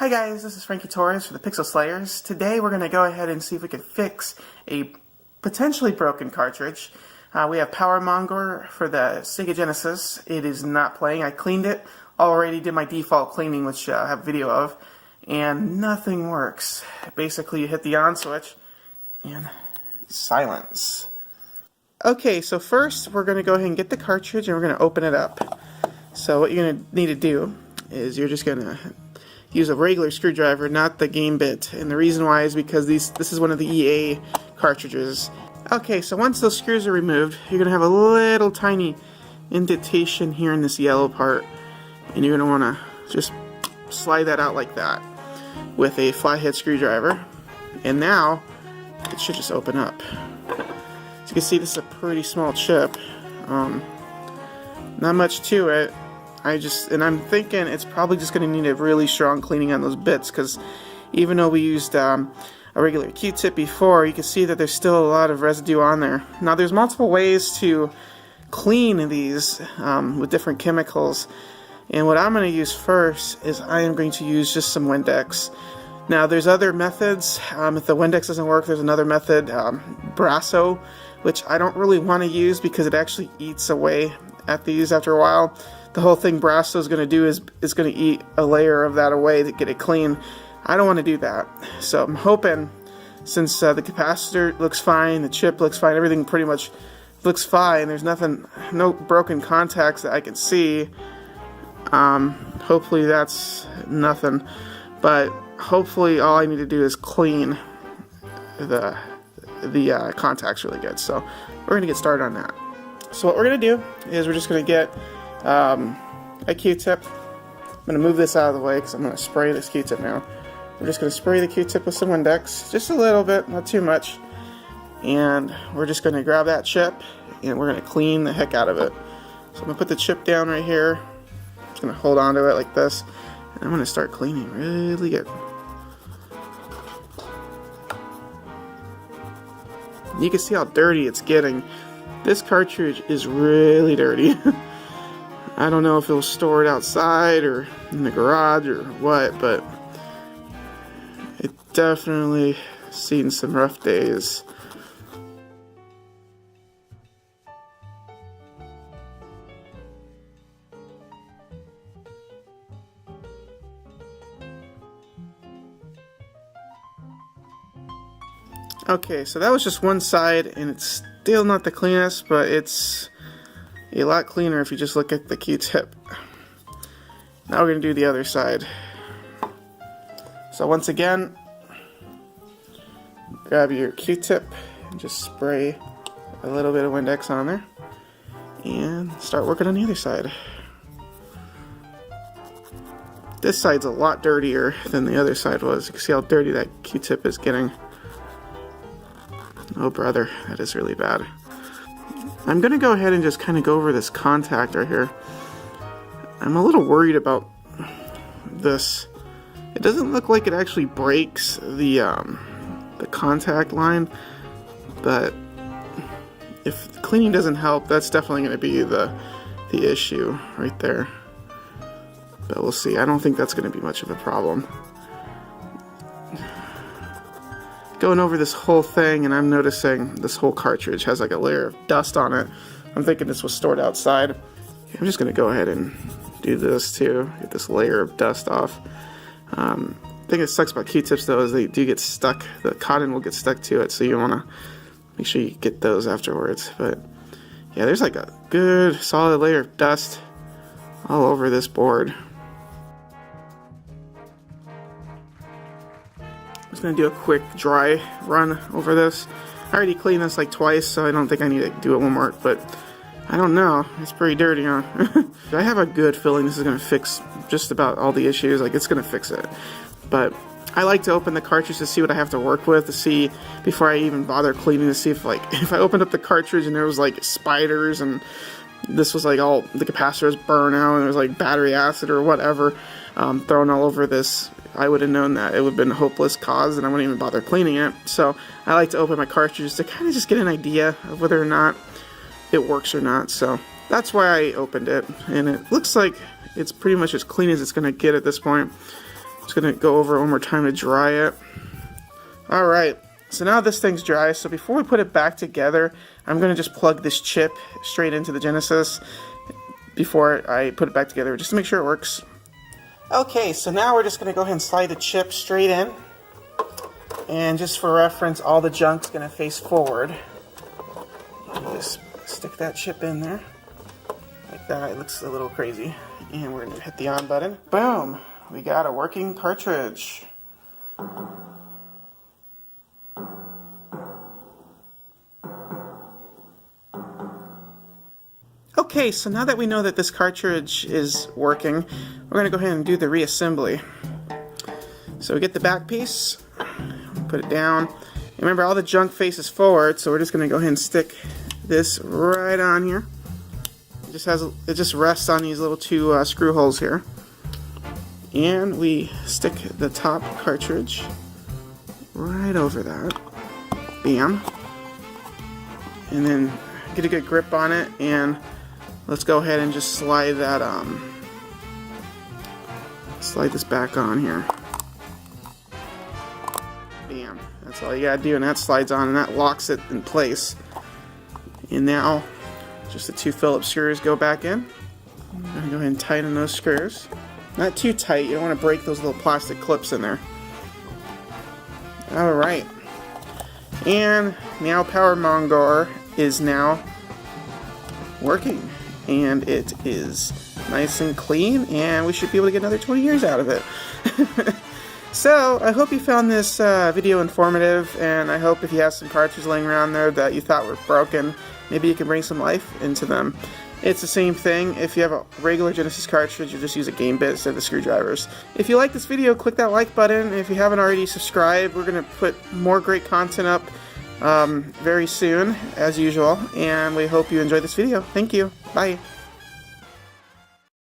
Hi guys, this is Frankie for the Pixel Slayers. Today we're going to go ahead and see if we can fix a potentially broken cartridge. We have Power Monger for the Sega Genesis. It is not playing. I cleaned it, already did my default cleaning, which I have video of, and nothing works. Basically you hit the on switch and silence. Okay, so first we're going to go ahead and get the cartridge and we're going to open it up. So what you're going to need to do is you're just going to use a regular screwdriver, not the game bit, and the reason why is because this is one of the EA cartridges. Okay, so once those screws are removed, you're going to have a little tiny indentation here in this yellow part, and you're going to want to just slide that out like that with a flathead screwdriver, and now it should just open up. As you can see, this is a pretty small chip, not much to it. I'm thinking it's probably just going to need a really strong cleaning on those bits, because even though we used a regular Q-tip before, you can see that there's still a lot of residue on there. Now there's multiple ways to clean these with different chemicals, and what I'm going to use first is I am going to use just some Windex. Now there's other methods. If the Windex doesn't work, there's another method, Brasso, which I don't really want to use because it actually eats away at these after a while. The whole thing Brasso is going to do is going to eat a layer of that away to get it clean. I don't want to do that. So I'm hoping, since the capacitor looks fine, the chip looks fine, everything pretty much looks fine, there's nothing, no broken contacts that I can see. Hopefully that's nothing. But hopefully all I need to do is clean the contacts really good. So we're going to get started on that. So what we're going to do is we're just going to get a Q-tip. I'm going to move this out of the way because I'm going to spray this Q-tip now. We're just going to spray the Q-tip with some Windex, just a little bit, not too much, and we're just going to grab that chip and we're going to clean the heck out of it. So I'm going to put the chip down right here. I'm just going to hold on to it like this, and I'm going to start cleaning really good. You can see how dirty it's getting. This cartridge is really dirty. I don't know if it was stored outside or in the garage or what, but it definitely seen some rough days. Okay, so that was just one side, and it's still not the cleanest, but it's a lot cleaner if you just look at the Q-tip. Now we're going to do the other side. So once again, grab your Q-tip and just spray a little bit of Windex on there and start working on the other side. This side's a lot dirtier than the other side was. You can see how dirty that Q-tip is getting. Oh brother, that is really bad. I'm going to go ahead and just kind of go over this contact right here. I'm a little worried about this. It doesn't look like it actually breaks the contact line, but if cleaning doesn't help, that's definitely going to be the issue right there. But we'll see. I don't think that's going to be much of a problem. Going over this whole thing, and I'm noticing this whole cartridge has like a layer of dust on it. I'm thinking this was stored outside. I'm just going to go ahead and do this too, get this layer of dust off. The thing that sucks about Q-tips though is they do get stuck. The cotton will get stuck to it, so you want to make sure you get those afterwards. But yeah, there's like a good solid layer of dust all over this board. I'm just going to do a quick dry run over this. I already cleaned this like twice, so I don't think I need to do it one more, but I don't know. It's pretty dirty, huh? I have a good feeling this is going to fix just about all the issues. Like, it's going to fix it. But I like to open the cartridge to see what I have to work with, to see, before I even bother cleaning, to see if, like, if I opened up the cartridge and there was, like, spiders and this was, like, all, the capacitor was burnt out and there was, like, battery acid or whatever thrown all over this, I would have known that it would have been a hopeless cause and I wouldn't even bother cleaning it. So I like to open my cartridges to kind of just get an idea of whether or not it works or not. So that's why I opened it, and it looks like it's pretty much as clean as it's going to get at this point. Just gonna go over it one more time to dry it. Alright, so now this thing's dry, so before we put it back together, I'm gonna just plug this chip straight into the Genesis before I put it back together, just to make sure it works. Okay, so now we're just gonna go ahead and slide the chip straight in. And just for reference, all the junk's gonna face forward. And just stick that chip in there. Like that, it looks a little crazy. And we're gonna hit the on button. Boom! We got a working cartridge. Okay, so now that we know that this cartridge is working, we're going to go ahead and do the reassembly. So we get the back piece, put it down. Remember, all the junk faces forward, so we're just going to go ahead and stick this right on here. It just rests on these little two screw holes here. And we stick the top cartridge right over that. Bam. And then get a good grip on it, and let's go ahead and just slide that slide this back on here. Bam. That's all you gotta do, and that slides on and that locks it in place. And now just the two Phillips screws go back in. I'm gonna go ahead and tighten those screws. Not too tight, you don't want to break those little plastic clips in there. Alright. And now Power Mongor is now working. And it is nice and clean, and we should be able to get another 20 years out of it. So, I hope you found this video informative, and I hope if you have some cartridges laying around there that you thought were broken, maybe you can bring some life into them. It's the same thing. If you have a regular Genesis cartridge, you just use a game bit instead of the screwdrivers. If you like this video, click that like button. If you haven't already, subscribe. We're going to put more great content up very soon, as usual, and we hope you enjoyed this video. Thank you. Bye.